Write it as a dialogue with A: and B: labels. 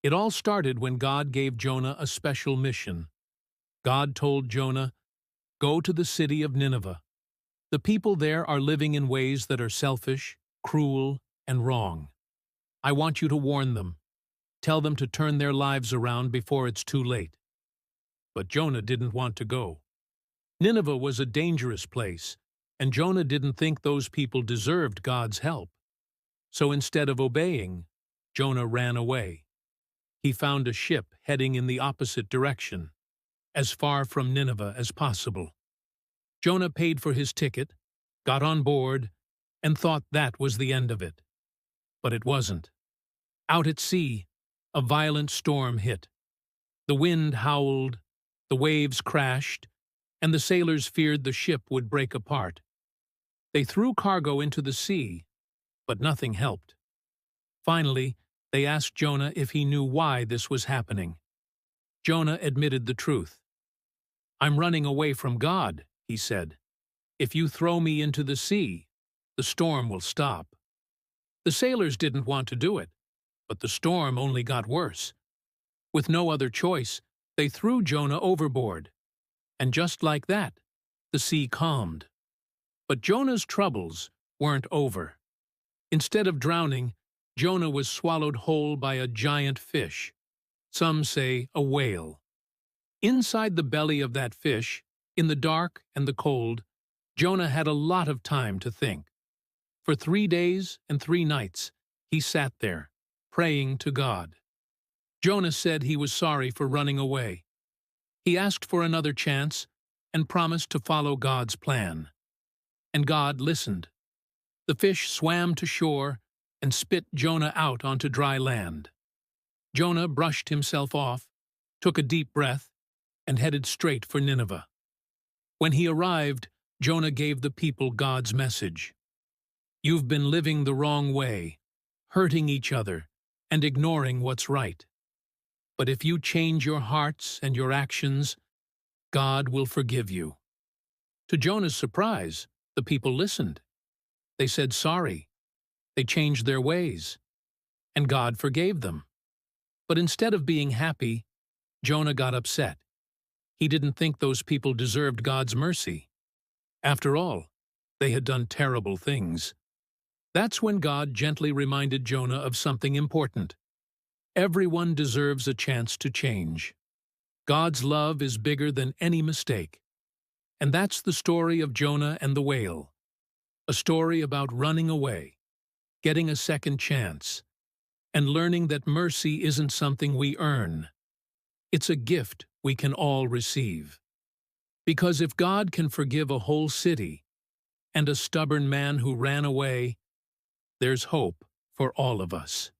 A: It all started when God gave Jonah a special mission. God told Jonah, "Go to the city of Nineveh. The people there are living in ways that are selfish, cruel, and wrong. I want you to warn them. Tell them to turn their lives around before it's too late." But Jonah didn't want to go. Nineveh was a dangerous place, and Jonah didn't think those people deserved God's help. So instead of obeying, Jonah ran away. He found a ship heading in the opposite direction, as far from Nineveh as possible. Jonah paid for his ticket, got on board, and thought that was the end of it. But it wasn't. Out at sea, a violent storm hit. The wind howled, the waves crashed, and the sailors feared the ship would break apart. They threw cargo into the sea, but nothing helped. Finally, they asked Jonah if he knew why this was happening. Jonah admitted the truth. "I'm running away from God," he said. "If you throw me into the sea, the storm will stop." The sailors didn't want to do it, but the storm only got worse. With no other choice, they threw Jonah overboard. And just like that, the sea calmed. But Jonah's troubles weren't over. Instead of drowning, Jonah was swallowed whole by a giant fish. Some say a whale. Inside the belly of that fish, in the dark and the cold, Jonah had a lot of time to think. For 3 days and 3 nights, he sat there, praying to God. Jonah said he was sorry for running away. He asked for another chance and promised to follow God's plan. And God listened. The fish swam to shore and spit Jonah out onto dry land. Jonah brushed himself off, took a deep breath, and headed straight for Nineveh. When he arrived, Jonah gave the people God's message. "You've been living the wrong way, hurting each other, and ignoring what's right. But if you change your hearts and your actions, God will forgive you." To Jonah's surprise, the people listened. They said sorry. They changed their ways. And God forgave them. But instead of being happy, Jonah got upset. He didn't think those people deserved God's mercy. After all, they had done terrible things. That's when God gently reminded Jonah of something important. Everyone deserves a chance to change. God's love is bigger than any mistake. And that's the story of Jonah and the whale. A story about running away, getting a second chance, and learning that mercy isn't something we earn. It's a gift we can all receive. Because if God can forgive a whole city and a stubborn man who ran away, there's hope for all of us.